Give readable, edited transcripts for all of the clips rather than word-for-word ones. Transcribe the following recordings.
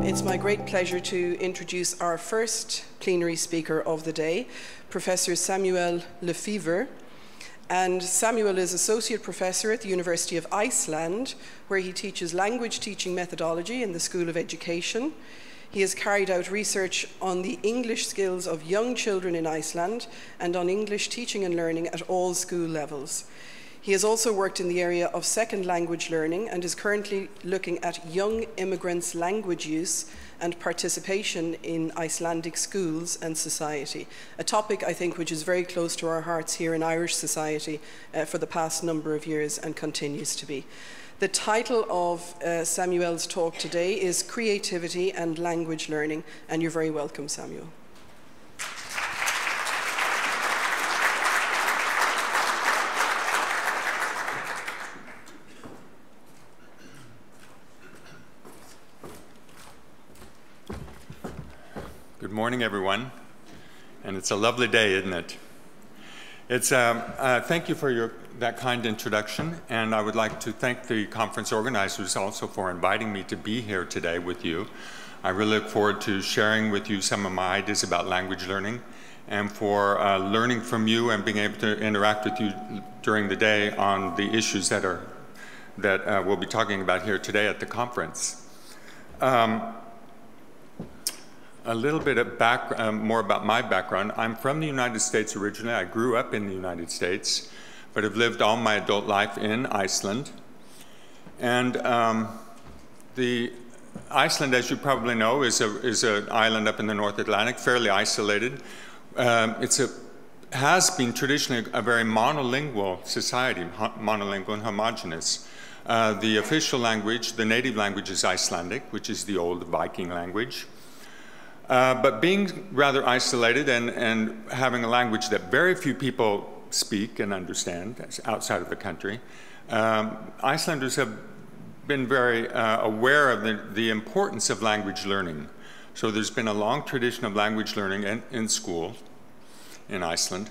It's my great pleasure to introduce our first plenary speaker of the day, Professor Samuel Lefevre. And Samuel is Associate Professor at the University of Iceland, where he teaches language teaching methodology in the School of Education. He has carried out research on the English skills of young children in Iceland and on English teaching and learning at all school levels. He has also worked in the area of second language learning and is currently looking at young immigrants' language use and participation in Icelandic schools and society, a topic I think which is very close to our hearts here in Irish society for the past number of years and continues to be. The title of Samuel's talk today is Creativity and Language Learning, and you're very welcome, Samuel. Good morning, everyone, and it's a lovely day, isn't it? It's thank you for that kind introduction, and I would like to thank the conference organizers also for inviting me to be here today with you. I really look forward to sharing with you some of my ideas about language learning and for learning from you and being able to interact with you during the day on the issues that we'll be talking about here today at the conference. A little bit of more about my background. I'm from the United States originally. I grew up in the United States, but have lived all my adult life in Iceland. And Iceland, as you probably know, is an island up in the North Atlantic, fairly isolated. Has been traditionally a very monolingual society, monolingual and homogeneous. The official language, the native language, is Icelandic, which is the old Viking language. But being rather isolated and having a language that very few people speak and understand outside of the country, Icelanders have been very aware of the importance of language learning. So there's been a long tradition of language learning in school in Iceland.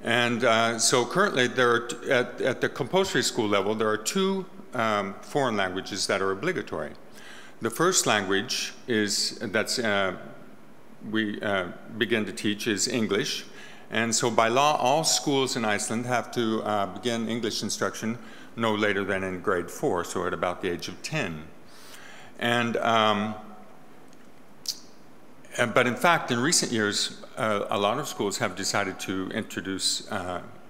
And so currently, at the compulsory school level, there are two foreign languages that are obligatory. The first language we begin to teach is English. And so by law, all schools in Iceland have to begin English instruction no later than in grade 4, so at about the age of 10. And, but in fact, in recent years, a lot of schools have decided to introduce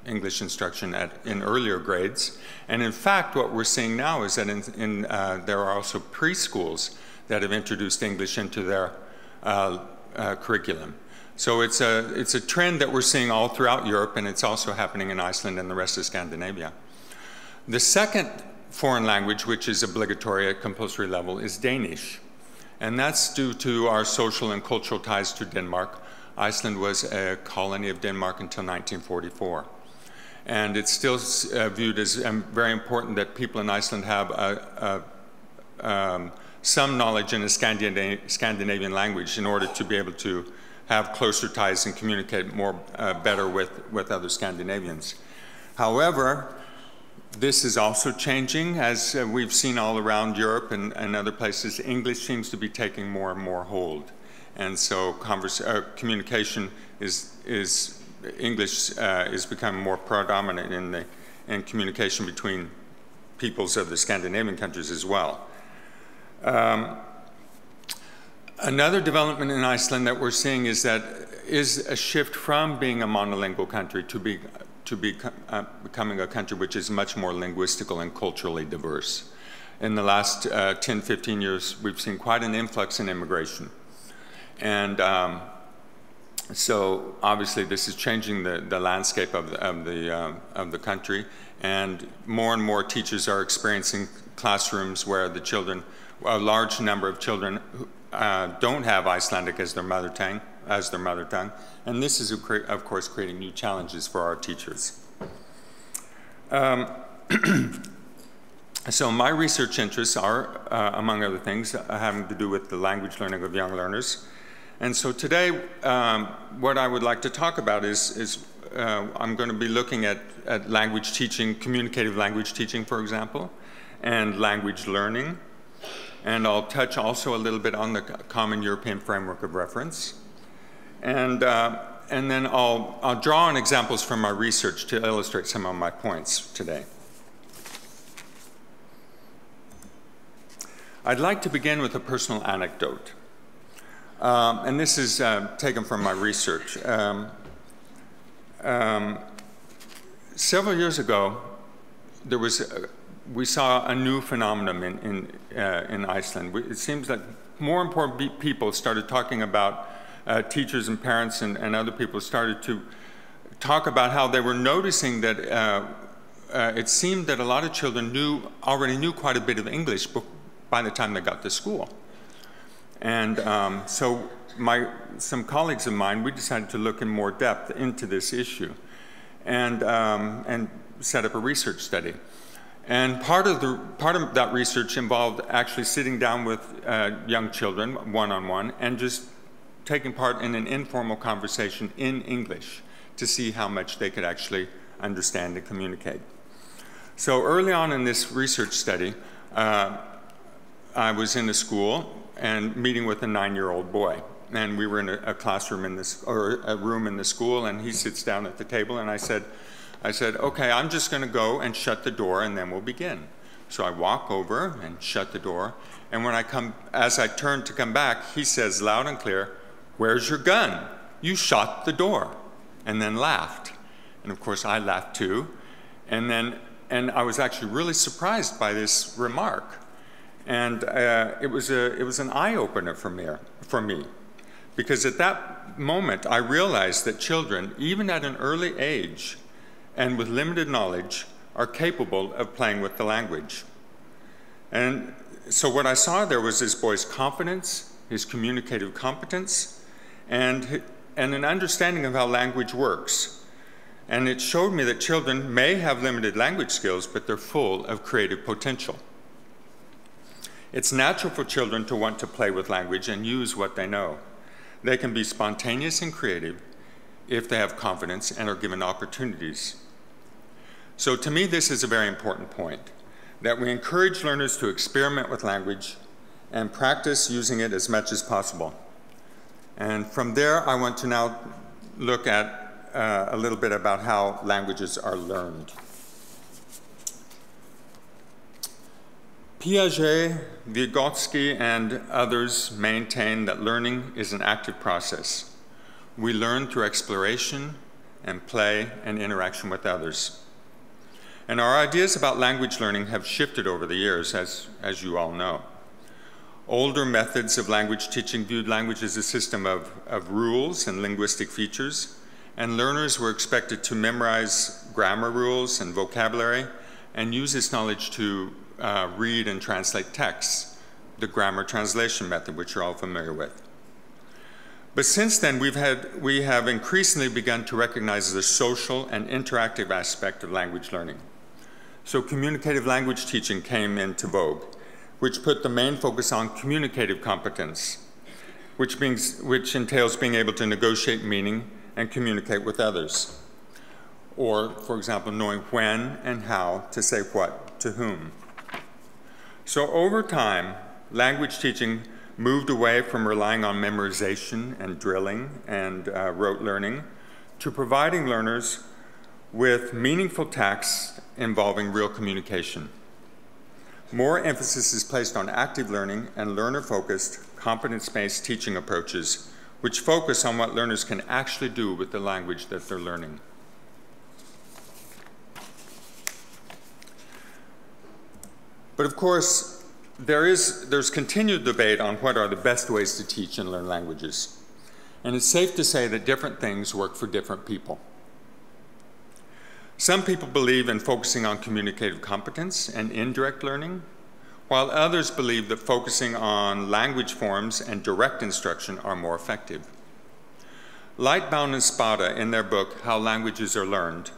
English instruction in earlier grades. And in fact, what we're seeing now is that there are also preschools that have introduced English into their curriculum. So it's a trend that we're seeing all throughout Europe, and it's also happening in Iceland and the rest of Scandinavia. The second foreign language, which is obligatory at compulsory level, is Danish. And that's due to our social and cultural ties to Denmark. Iceland was a colony of Denmark until 1944. And it's still viewed as very important that people in Iceland have some knowledge in a Scandinavian language in order to be able to have closer ties and communicate better with other Scandinavians. However, this is also changing. As we've seen all around Europe and other places, English seems to be taking more and more hold. And so communication English is becoming more predominant in communication between peoples of the Scandinavian countries as well. Another development in Iceland that we're seeing is a shift from being a monolingual country to becoming a country which is much more linguistical and culturally diverse. In the last 10, 15 years, we've seen quite an influx in immigration. And so obviously this is changing the landscape of the country, and more teachers are experiencing classrooms where a large number of children don't have Icelandic as their mother tongue, and this is of course creating new challenges for our teachers. So my research interests are, among other things, having to do with the language learning of young learners. And so today, what I would like to talk about is I'm going to be looking at language teaching, communicative language teaching, for example, and language learning. and I'll touch also a little bit on the Common European Framework of Reference. And then I'll draw on examples from my research to illustrate some of my points today. I'd like to begin with a personal anecdote. And this is taken from my research. Several years ago, we saw a new phenomenon in Iceland. It seems that more important people started talking about, teachers and parents and other people started to talk about how they were noticing that it seemed that a lot of children already knew quite a bit of English by the time they got to school. And so some colleagues of mine, we decided to look in more depth into this issue and set up a research study. And part of that research involved actually sitting down with young children one-on-one and just taking part in an informal conversation in English to see how much they could actually understand and communicate. So early on in this research study, I was in a school and meeting with a 9-year-old boy. And we were in a classroom or a room in the school, and he sits down at the table, and I said, okay, I'm just going to go and shut the door, and then we'll begin. So I walk over and shut the door, and as I turn to come back, he says loud and clear, "Where's your gun? You shot the door," and then laughed. And of course, I laughed too. And I was actually really surprised by this remark. And it was an eye-opener for me. Because at that moment, I realized that children, even at an early age and with limited knowledge, are capable of playing with the language. And so what I saw there was this boy's confidence, his communicative competence, and an understanding of how language works. And it showed me that children may have limited language skills, but they're full of creative potential. It's natural for children to want to play with language and use what they know. They can be spontaneous and creative if they have confidence and are given opportunities. So to me, this is a very important point, that we encourage learners to experiment with language and practice using it as much as possible. And from there, I want to now look at a little bit about how languages are learned. Piaget, Vygotsky, and others maintain that learning is an active process. We learn through exploration and play and interaction with others. And our ideas about language learning have shifted over the years, as you all know. Older methods of language teaching viewed language as a system of rules and linguistic features, and learners were expected to memorize grammar rules and vocabulary and use this knowledge to read and translate texts, the grammar translation method, which you're all familiar with. But since then, we have increasingly begun to recognize the social and interactive aspect of language learning. So communicative language teaching came into vogue, which put the main focus on communicative competence, which entails being able to negotiate meaning and communicate with others. Or, for example, knowing when and how to say what to whom. So over time, language teaching moved away from relying on memorization and drilling and rote learning to providing learners with meaningful tasks involving real communication. More emphasis is placed on active learning and learner-focused, competence-based teaching approaches, which focus on what learners can actually do with the language that they're learning. But of course, there's continued debate on what are the best ways to teach and learn languages. And it's safe to say that different things work for different people. Some people believe in focusing on communicative competence and indirect learning, while others believe that focusing on language forms and direct instruction are more effective. Lightbound and Spada, in their book, How Languages Are Learned,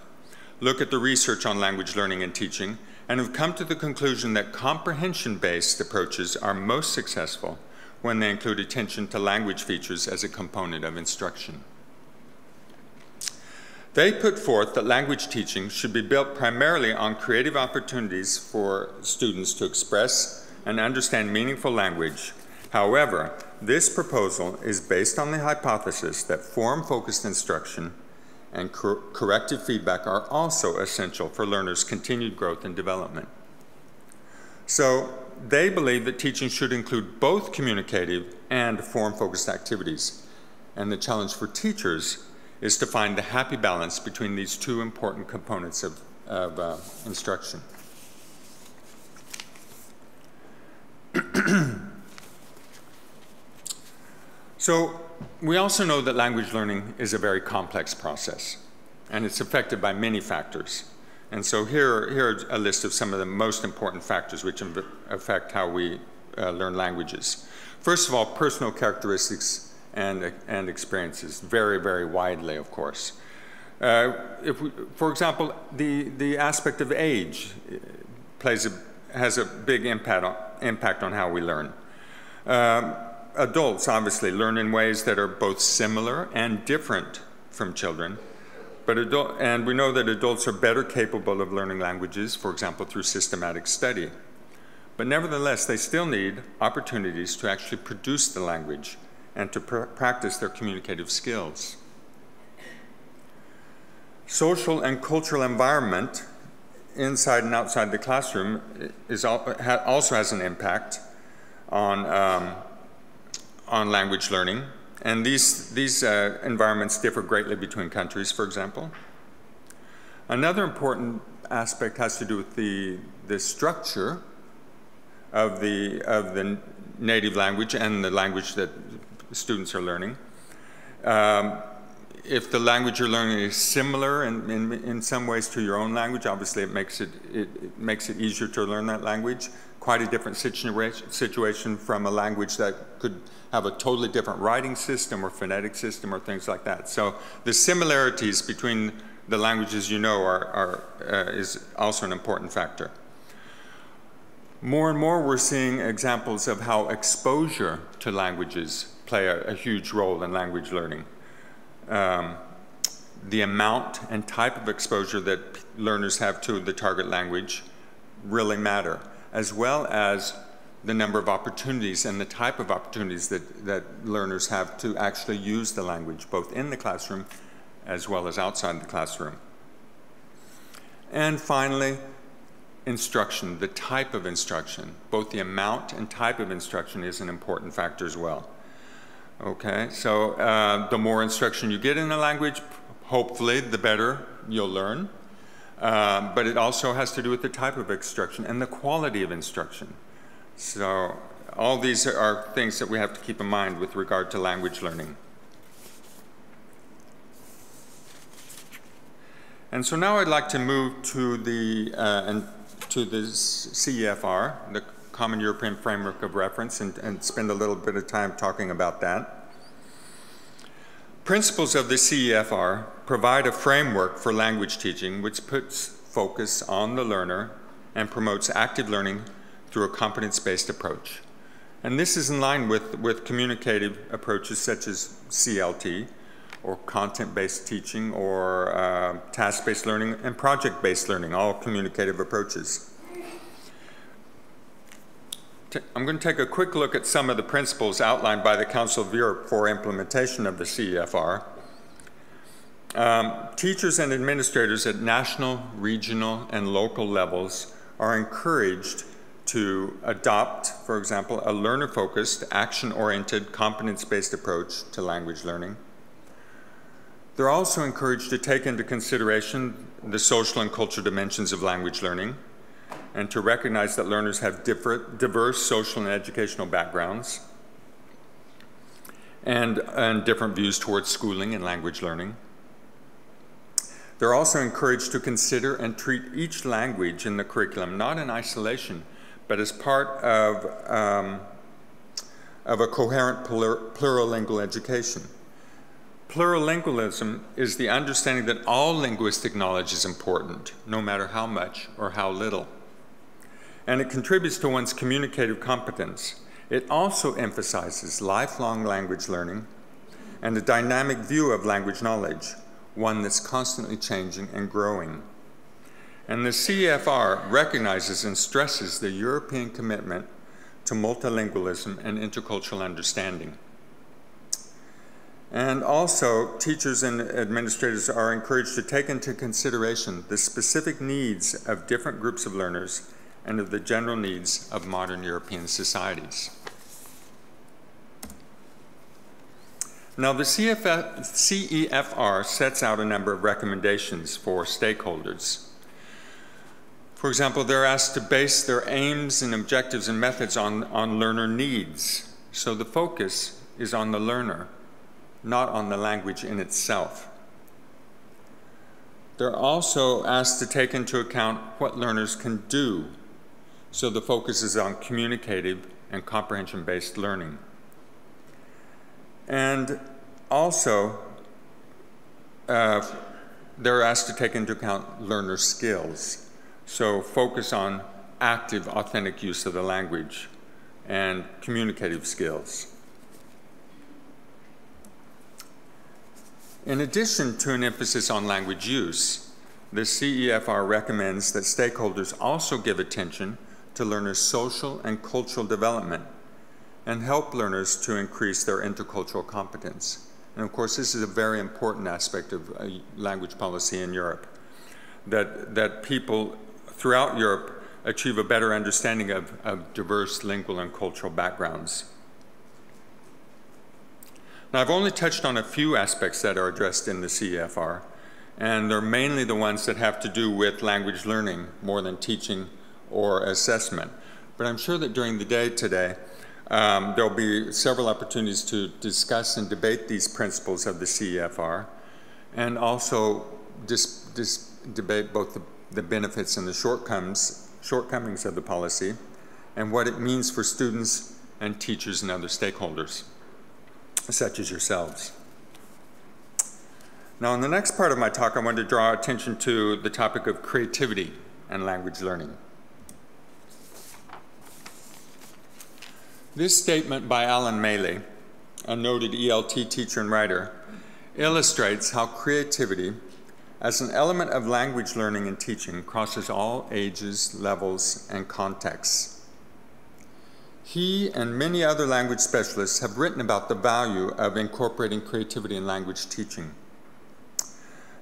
look at the research on language learning and teaching and have come to the conclusion that comprehension-based approaches are most successful when they include attention to language features as a component of instruction. They put forth that language teaching should be built primarily on creative opportunities for students to express and understand meaningful language. However, this proposal is based on the hypothesis that form-focused instruction and corrective feedback are also essential for learners' continued growth and development. So they believe that teaching should include both communicative and form-focused activities. And the challenge for teachers is to find the happy balance between these two important components of instruction. So we also know that language learning is a very complex process, and it's affected by many factors. And so here are a list of some of the most important factors which affect how we learn languages. First of all, personal characteristics and experiences vary very widely, of course. For example, the aspect of age has a big impact on how we learn. Adults obviously learn in ways that are both similar and different from children, and we know that adults are better capable of learning languages, for example, through systematic study. But nevertheless, they still need opportunities to actually produce the language and to practice their communicative skills. Social and cultural environment inside and outside the classroom also has an impact on language learning. And these environments differ greatly between countries, for example. Another important aspect has to do with the structure of the native language and the language that students are learning. If the language you're learning is similar in some ways to your own language, obviously it makes it easier to learn that language. Quite a different situation from a language that could have a totally different writing system or phonetic system or things like that. So the similarities between the languages you know is also an important factor. More and more we're seeing examples of how exposure to languages play a huge role in language learning. The amount and type of exposure that learners have to the target language really matter, as well as the number of opportunities and the type of opportunities that learners have to actually use the language, both in the classroom as well as outside the classroom. And finally, instruction, the type of instruction. Both the amount and type of instruction is an important factor as well. Okay, so the more instruction you get in a language, hopefully the better you'll learn. But it also has to do with the type of instruction and the quality of instruction. So all these are things that we have to keep in mind with regard to language learning. And so now I'd like to move to the CEFR, the Common European Framework of Reference, and spend a little bit of time talking about that. Principles of the CEFR provide a framework for language teaching which puts focus on the learner and promotes active learning through a competence-based approach. And this is in line with communicative approaches such as CLT, or content-based teaching, or task-based learning, and project-based learning, all communicative approaches. I'm going to take a quick look at some of the principles outlined by the Council of Europe for implementation of the CEFR. Teachers and administrators at national, regional, and local levels are encouraged to adopt, for example, a learner-focused, action-oriented, competence-based approach to language learning. They're also encouraged to take into consideration the social and cultural dimensions of language learning and to recognize that learners have diverse social and educational backgrounds and different views towards schooling and language learning. They're also encouraged to consider and treat each language in the curriculum not in isolation, but as part of a coherent plurilingual education. Plurilingualism is the understanding that all linguistic knowledge is important, no matter how much or how little. And it contributes to one's communicative competence. It also emphasizes lifelong language learning and a dynamic view of language knowledge, one that's constantly changing and growing. And the CEFR recognizes and stresses the European commitment to multilingualism and intercultural understanding. And also, teachers and administrators are encouraged to take into consideration the specific needs of different groups of learners and of the general needs of modern European societies. Now, the CEFR sets out a number of recommendations for stakeholders. For example, they're asked to base their aims and objectives and methods on learner needs. So the focus is on the learner, not on the language in itself. They're also asked to take into account what learners can do. So the focus is on communicative and comprehension-based learning. And also, they're asked to take into account learner skills. So focus on active, authentic use of the language and communicative skills. In addition to an emphasis on language use, the CEFR recommends that stakeholders also give attention to learners' social and cultural development and help learners to increase their intercultural competence. And of course, this is a very important aspect of language policy in Europe, that people throughout Europe achieve a better understanding of diverse lingual and cultural backgrounds. Now, I've only touched on a few aspects that are addressed in the CEFR, and they're mainly the ones that have to do with language learning more than teaching or assessment. But I'm sure that during the day today, there'll be several opportunities to discuss and debate these principles of the CEFR, and also debate both the benefits and the shortcomings of the policy, and what it means for students and teachers and other stakeholders, such as yourselves. Now, in the next part of my talk, I want to draw attention to the topic of creativity and language learning. This statement by Alan Mailey, a noted ELT teacher and writer, illustrates how creativity, as an element of language learning and teaching, crosses all ages, levels, and contexts. He and many other language specialists have written about the value of incorporating creativity in language teaching.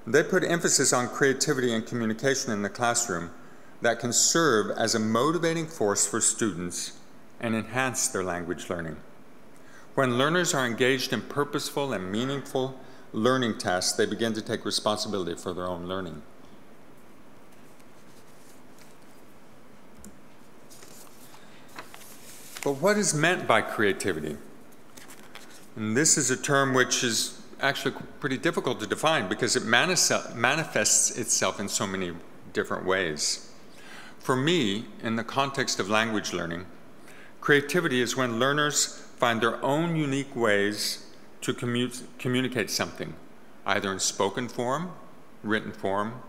They put emphasis on creativity and communication in the classroom that can serve as a motivating force for students and enhance their language learning. When learners are engaged in purposeful and meaningful learning tasks, they begin to take responsibility for their own learning. But what is meant by creativity? And this is a term which is actually pretty difficult to define because it manifests itself in so many different ways. For me, in the context of language learning, creativity is when learners find their own unique ways to communicate something, either in spoken form, written form,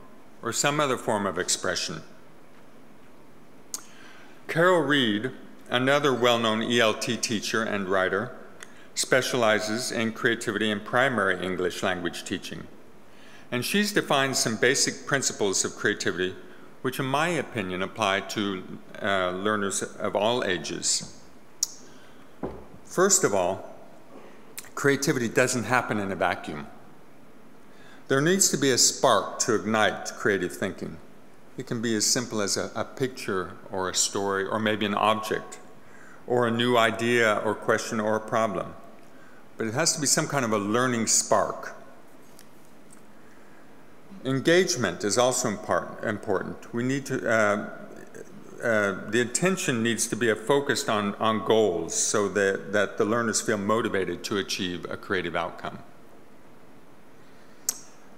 or some other form of expression. Carol Reed, another well-known ELT teacher and writer, specializes in creativity in primary English language teaching. And she's defined some basic principles of creativity which in my opinion apply to learners of all ages. First of all, creativity doesn't happen in a vacuum. There needs to be a spark to ignite creative thinking. It can be as simple as a picture or a story or maybe an object or a new idea or question or a problem. But it has to be some kind of a learning spark. Engagement is also important. We need to, the attention needs to be focused on goals so that the learners feel motivated to achieve a creative outcome.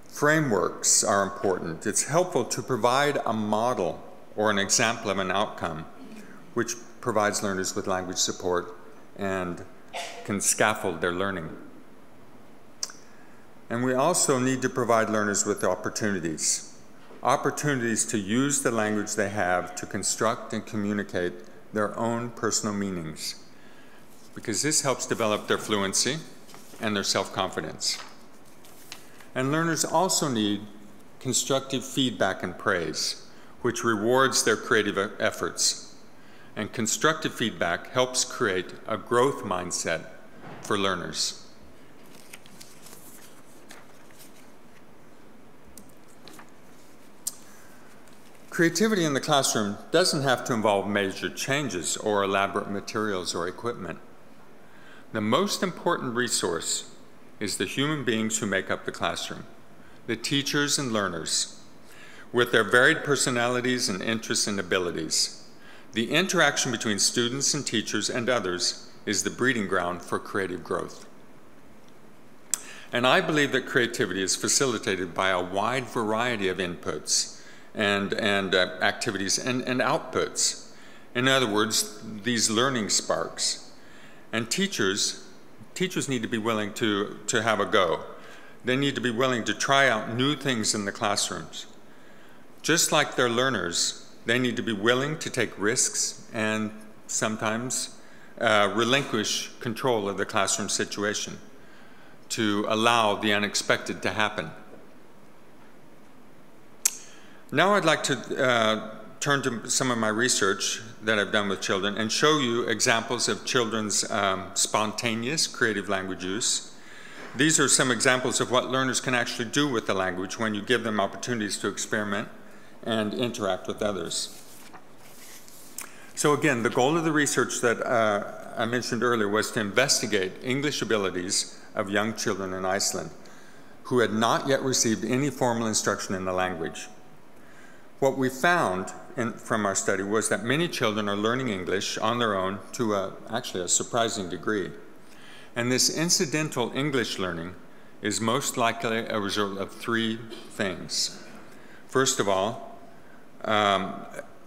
Frameworks are important. It's helpful to provide a model or an example of an outcome which provides learners with language support and can scaffold their learning. And we also need to provide learners with opportunities to use the language they have to construct and communicate their own personal meanings, because this helps develop their fluency and their self-confidence. And learners also need constructive feedback and praise, which rewards their creative efforts. and constructive feedback helps create a growth mindset for learners. Creativity in the classroom doesn't have to involve major changes or elaborate materials or equipment. The most important resource is the human beings who make up the classroom, the teachers and learners, with their varied personalities and interests and abilities. The interaction between students and teachers and others is the breeding ground for creative growth. And I believe that creativity is facilitated by a wide variety of inputs and activities and outputs. In other words, these learning sparks. And teachers need to be willing to have a go. They need to be willing to try out new things in the classrooms. Just like their learners, they need to be willing to take risks and sometimes relinquish control of the classroom situation to allow the unexpected to happen. Now I'd like to turn to some of my research that I've done with children and show you examples of children's spontaneous creative language use. These are some examples of what learners can actually do with the language when you give them opportunities to experiment and interact with others. So again, the goal of the research that I mentioned earlier was to investigate English abilities of young children in Iceland who had not yet received any formal instruction in the language. What we found from our study was that many children are learning English on their own to actually a surprising degree. And this incidental English learning is most likely a result of three things. First of all,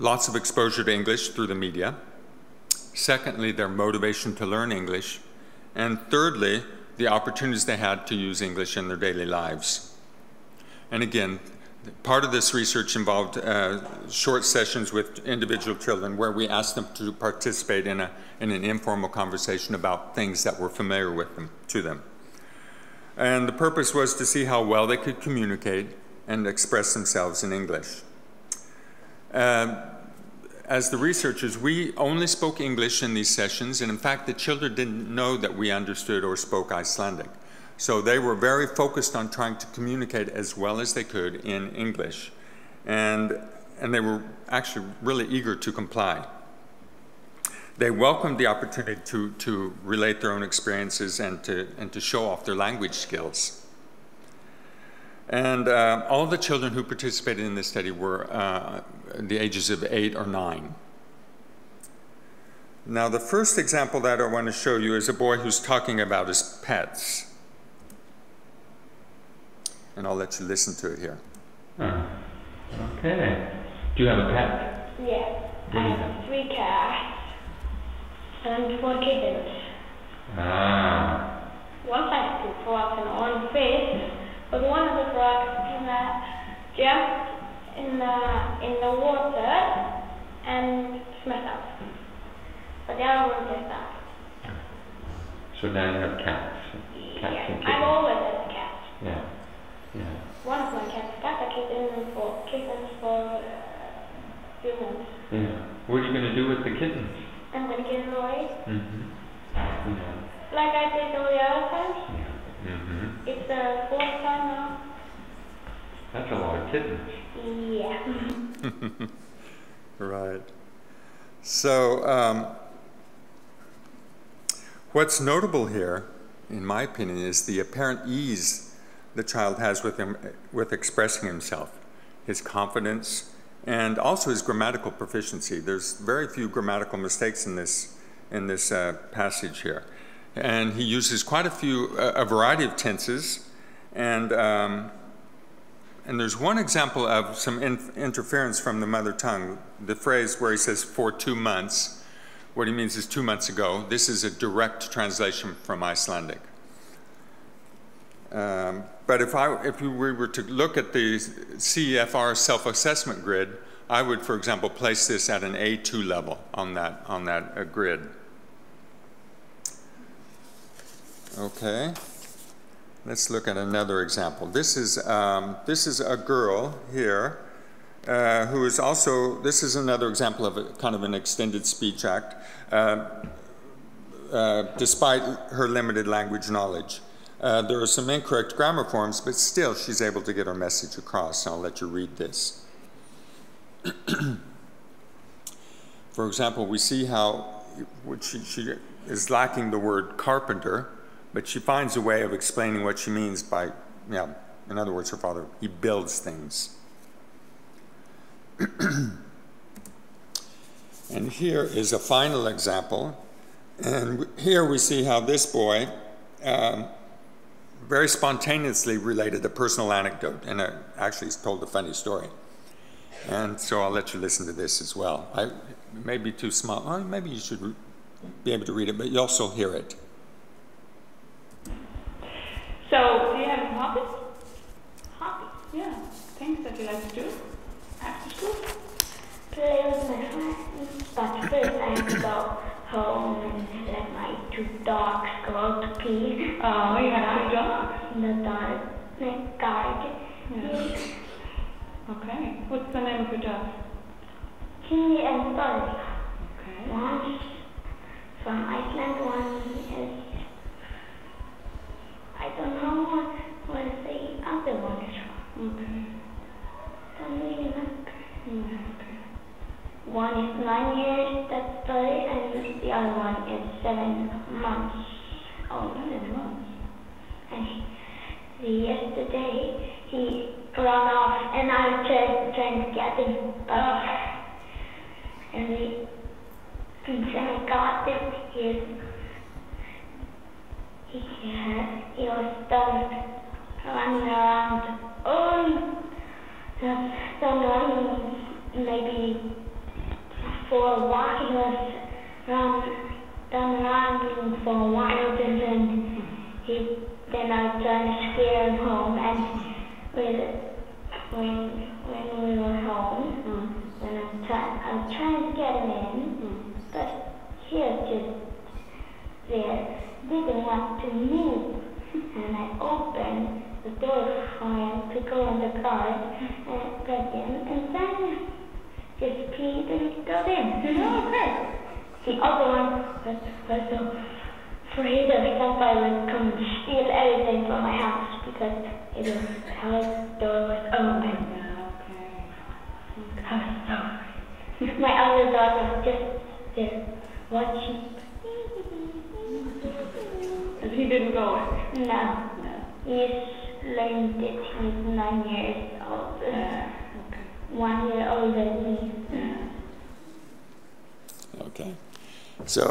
lots of exposure to English through the media. Secondly, their motivation to learn English. And thirdly, the opportunities they had to use English in their daily lives. And again, part of this research involved short sessions with individual children where we asked them to participate in an informal conversation about things that were familiar with them, to them. And the purpose was to see how well they could communicate and express themselves in English. As the researchers, we only spoke English in these sessions, and in fact, the children didn't know that we understood or spoke Icelandic. So they were very focused on trying to communicate as well as they could in English. And they were actually really eager to comply. They welcomed the opportunity to relate their own experiences and to show off their language skills. And all the children who participated in this study were the ages of 8 or 9. Now, the first example that I want to show you is a boy who's talking about his pets. And I'll let you listen to it here. Okay. Do you have a pet? Yes. I have 3 cats and 4 kittens. One had 2 frogs and 1 fish, but one of the frogs jumped in the water and smashed up. But the other one just died. So now you have cats. Cats and kittens. I've always had cats. Yeah. One of my cats got a kitten for humans. Yeah. What are you going to do with the kittens? I'm going to give them away. Yeah. Like I did all the other times. Yeah. It's the 4th time now. That's a lot of kittens. Yeah. Right. So what's notable here, in my opinion, is the apparent ease the child has with expressing himself, his confidence, and also his grammatical proficiency. There's very few grammatical mistakes in this passage here. And he uses quite a variety of tenses, and there's one example of some interference from the mother tongue. The phrase where he says, for 2 months, what he means is 2 months ago. This is a direct translation from Icelandic. But if we were to look at the CEFR self-assessment grid, I would, for example, place this at an A2 level on that grid. Okay, let's look at another example. This is a girl here who is also, this is another example of a kind of an extended speech act, despite her limited language knowledge. There are some incorrect grammar forms, but still she's able to get her message across. I'll let you read this. For example, we see how she is lacking the word carpenter, but she finds a way of explaining what she means by, in other words, her father, he builds things. And here is a final example. And here we see how this boy very spontaneously related a personal anecdote and actually told a funny story. And so I'll let you listen to this as well. It may be too small. Well, maybe you should be able to read it, but you also hear it. So, do you have hobbies? Hobbies, yeah. Things that you like to do after school? Play with my friends, but first I have to go home and let my 2 dogs go out to pee. Oh, you have 2 dogs? In the dark, next garden. Yeah. Okay. What's the name of your dog? Kingy and Dolly. Okay. One's from Iceland, one is, I don't know what the other one is from. Okay. Don't really remember. Okay. One is 9 years, that's Dolly, and the other one is 7 months old. 7 months. And yesterday he ran off, and I was trying to get him, but and since I got him, he was done running around. Done running maybe for a while. He was done running for a while, and then I tried to scare him home, and when we were home, when I was trying to get him in, but he was just there, didn't want to move, and I opened the door for him to go in the car and get in, and then just peed and got in. Okay. The other one was so afraid of somebody would come and steal everything from my house because the house door was open. Okay. My other dog was just there watching. And he didn't go in? No. He's learned it. He's 9 years old. Okay. 1 year older than me. Okay. So,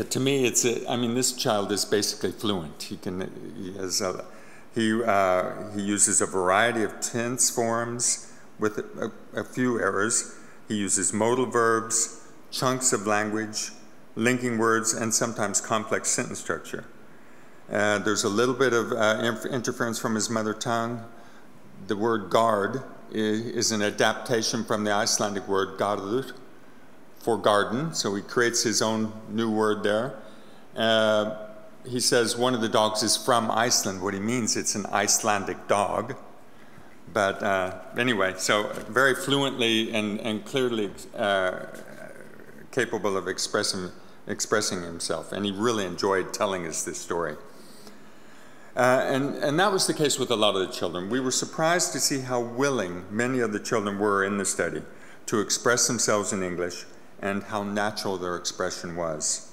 to me, this child is basically fluent. He uses a variety of tense forms with a few errors. He uses modal verbs, chunks of language, linking words, and sometimes complex sentence structure. There's a little bit of interference from his mother tongue. The word guard is an adaptation from the Icelandic word garður, for garden, so he creates his own new word there. He says one of the dogs is from Iceland. What he means, it's an Icelandic dog. But anyway, so very fluently and clearly capable of expressing himself, and he really enjoyed telling us this story. And that was the case with a lot of the children. We were surprised to see how willing many of the children were in the study to express themselves in English and how natural their expression was.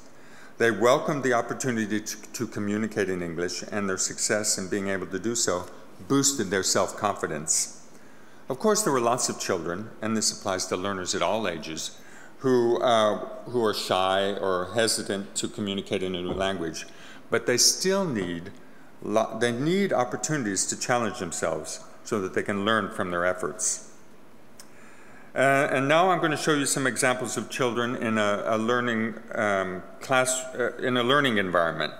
They welcomed the opportunity to communicate in English, and their success in being able to do so boosted their self-confidence. Of course, there were lots of children, and this applies to learners at all ages, who are shy or hesitant to communicate in a new language, but they still need opportunities to challenge themselves so that they can learn from their efforts. And now I'm going to show you some examples of children in a learning in a learning environment.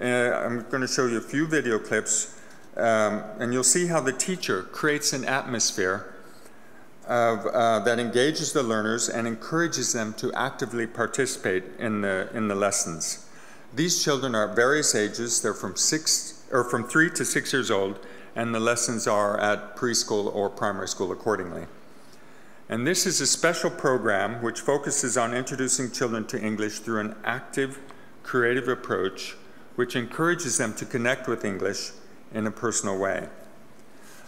I'm going to show you a few video clips, and you'll see how the teacher creates an atmosphere that engages the learners and encourages them to actively participate in the lessons. These children are at various ages. They're from 3 to 6 years old, and the lessons are at preschool or primary school accordingly. And this is a special program which focuses on introducing children to English through an active, creative approach which encourages them to connect with English in a personal way.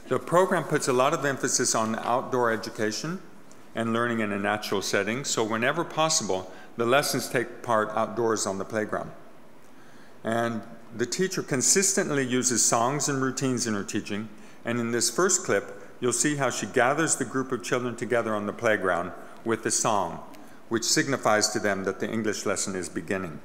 The program puts a lot of emphasis on outdoor education and learning in a natural setting, so whenever possible, the lessons take part outdoors on the playground. And the teacher consistently uses songs and routines in her teaching, and in this first clip, you'll see how she gathers the group of children together on the playground with a song, which signifies to them that the English lesson is beginning.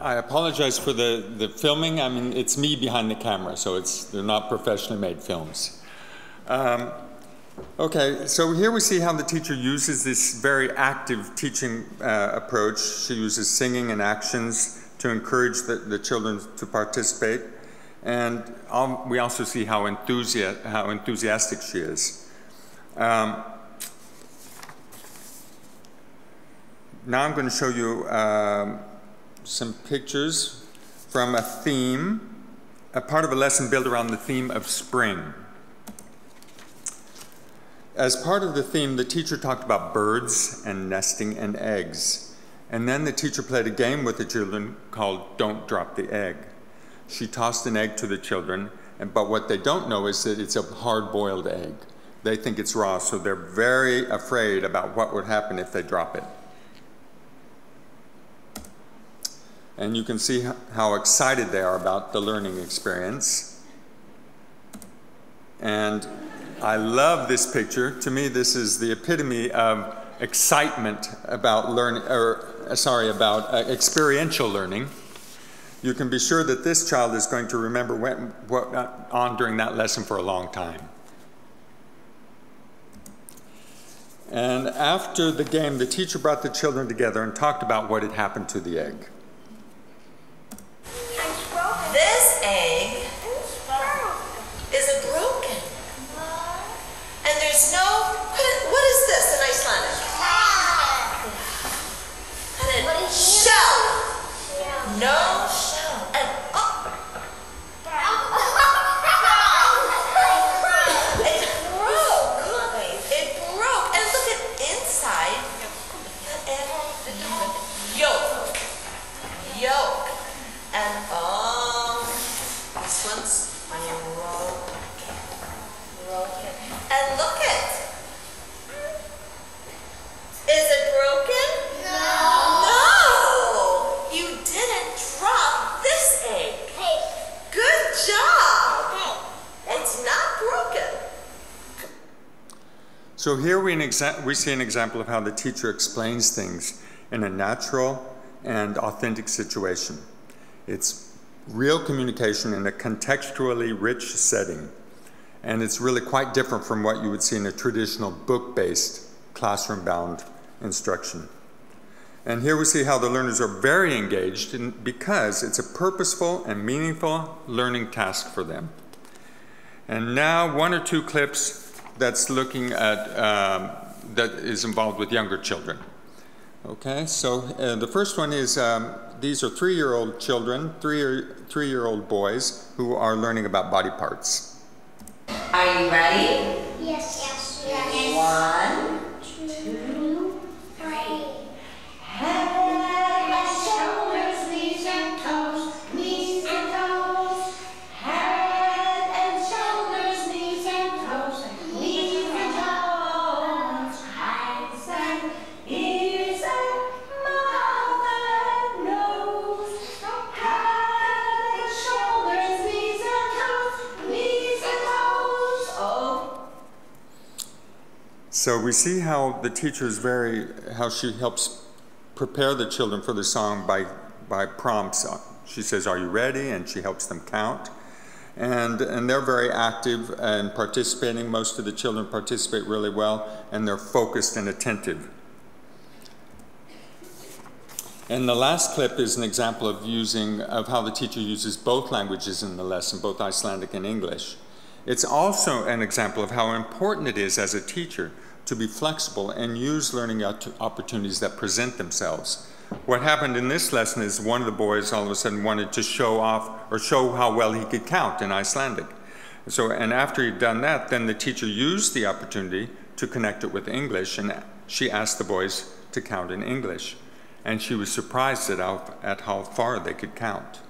I apologize for the filming. I mean, it's me behind the camera, so they're not professionally made films. Okay, so here we see how the teacher uses this very active teaching approach. She uses singing and actions to encourage the children to participate. And we also see how enthusiastic she is. Now I'm going to show you some pictures from a theme, a part of a lesson built around the theme of spring. As part of the theme, the teacher talked about birds and nesting and eggs. And then the teacher played a game with the children called Don't Drop the Egg. She tossed an egg to the children, but what they don't know is that it's a hard-boiled egg. They think it's raw, so they're very afraid about what would happen if they drop it. And you can see how excited they are about the learning experience. And I love this picture. To me, this is the epitome of excitement about experiential learning. You can be sure that this child is going to remember what went on during that lesson for a long time. And after the game, the teacher brought the children together and talked about what had happened to the egg. This egg is broken. And there's no, what is this in Icelandic? And a shell. No shell. And it broke. And look at inside. Yolk. And this one's broken. And look it. Is it broken? No. You didn't drop this egg. Good job. It's not broken. So here we see an example of how the teacher explains things in a natural and authentic situation. It's real communication in a contextually rich setting. And it's really quite different from what you would see in a traditional book-based, classroom-bound instruction. And here we see how the learners are very engaged because it's a purposeful and meaningful learning task for them. And now one or two clips that's looking at, that is involved with younger children. Okay, so the first one is, these are 3-year-old children, three-year-old boys who are learning about body parts. Are you ready? Yes. 1, 2, 3. Head, shoulders, knees and toes, knees and toes. Head and shoulders, knees and toes, knees and toes. Eyes and ears and mouth and nose. Head and shoulders, knees and toes, knees and toes. Oh. So we see how the teacher is how she helps prepare the children for the song by prompts. She says, "Are you ready?" And she helps them count. And they're very active and participating. Most of the children participate really well, and they're focused and attentive. And the last clip is an example of how the teacher uses both languages in the lesson, both Icelandic and English. It's also an example of how important it is as a teacher to be flexible and use learning opportunities that present themselves. What happened in this lesson is one of the boys all of a sudden wanted to show off or show how well he could count in Icelandic. And after he'd done that, then the teacher used the opportunity to connect it with English, and she asked the boys to count in English. And she was surprised at how far they could count.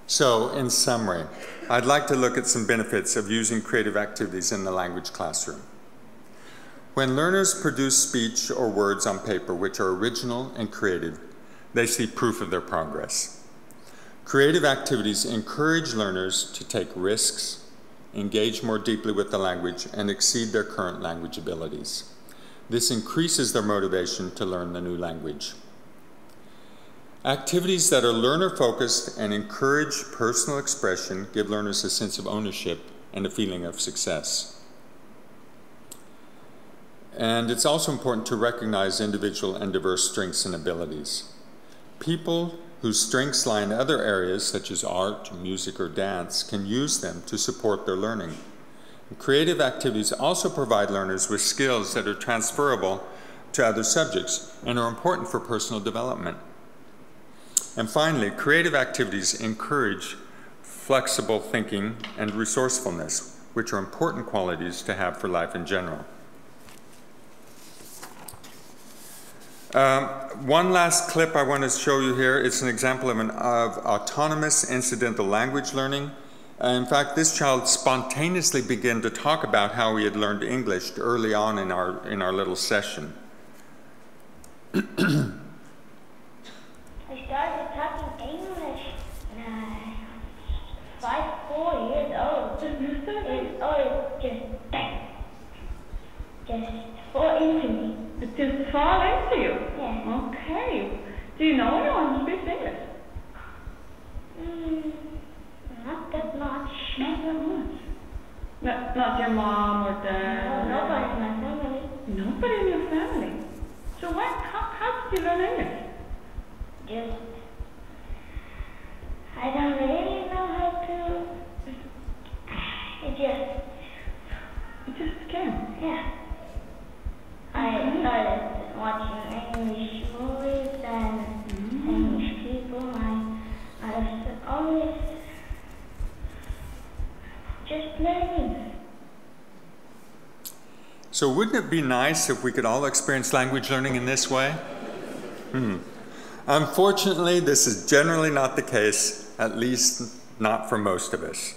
So, in summary, I'd like to look at some benefits of using creative activities in the language classroom. When learners produce speech or words on paper which are original and creative, they see proof of their progress. Creative activities encourage learners to take risks, engage more deeply with the language, and exceed their current language abilities. This increases their motivation to learn the new language. Activities that are learner-focused and encourage personal expression give learners a sense of ownership and a feeling of success. And it's also important to recognize individual and diverse strengths and abilities. People whose strengths lie in other areas, such as art, music, or dance, can use them to support their learning. And creative activities also provide learners with skills that are transferable to other subjects and are important for personal development. And finally, creative activities encourage flexible thinking and resourcefulness, which are important qualities to have for life in general. One last clip I want to show you here. It's an example of autonomous incidental language learning. In fact, this child spontaneously began to talk about how he had learned English early on in our little session. I started talking English when I was 4 years old. It's always just fall into me. It just fall into you? Yeah. Okay. Do you know anyone who speaks English? Not that much. Not that much? Not your mom or dad? No, nobody in my family. Nobody in your family? So how did you learn English? I don't really know how to. It just came? Yeah. I started watching English movies and English people. I was always just learning. So wouldn't it be nice if we could all experience language learning in this way? Unfortunately, this is generally not the case, at least not for most of us.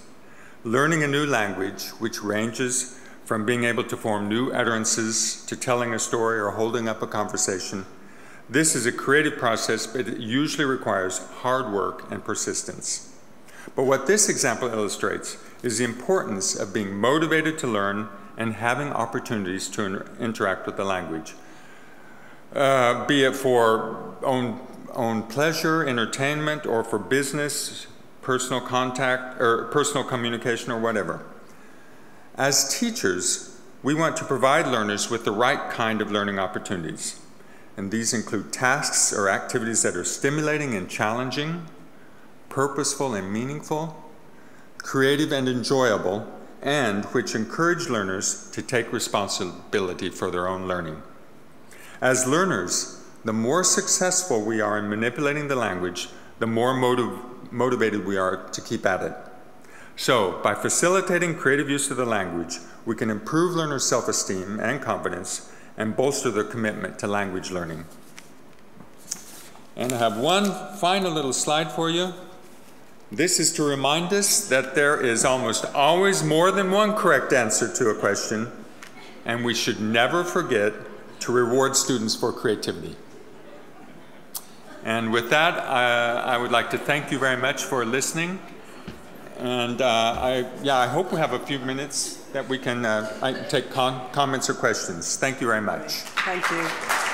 Learning a new language, which ranges from being able to form new utterances to telling a story or holding up a conversation, this is a creative process, but it usually requires hard work and persistence. But what this example illustrates is the importance of being motivated to learn and having opportunities to interact with the language, be it for own pleasure, entertainment, or for business, personal contact, or personal communication, or whatever. As teachers, we want to provide learners with the right kind of learning opportunities. And these include tasks or activities that are stimulating and challenging, purposeful and meaningful, creative and enjoyable, and which encourage learners to take responsibility for their own learning. As learners, the more successful we are in manipulating the language, the more motivated we are to keep at it. So, by facilitating creative use of the language, we can improve learners' self-esteem and confidence and bolster their commitment to language learning. And I have one final little slide for you. This is to remind us that there is almost always more than one correct answer to a question, and we should never forget to reward students for creativity. And with that, I would like to thank you very much for listening. And I hope we have a few minutes that we can take comments or questions. Thank you very much. Thank you.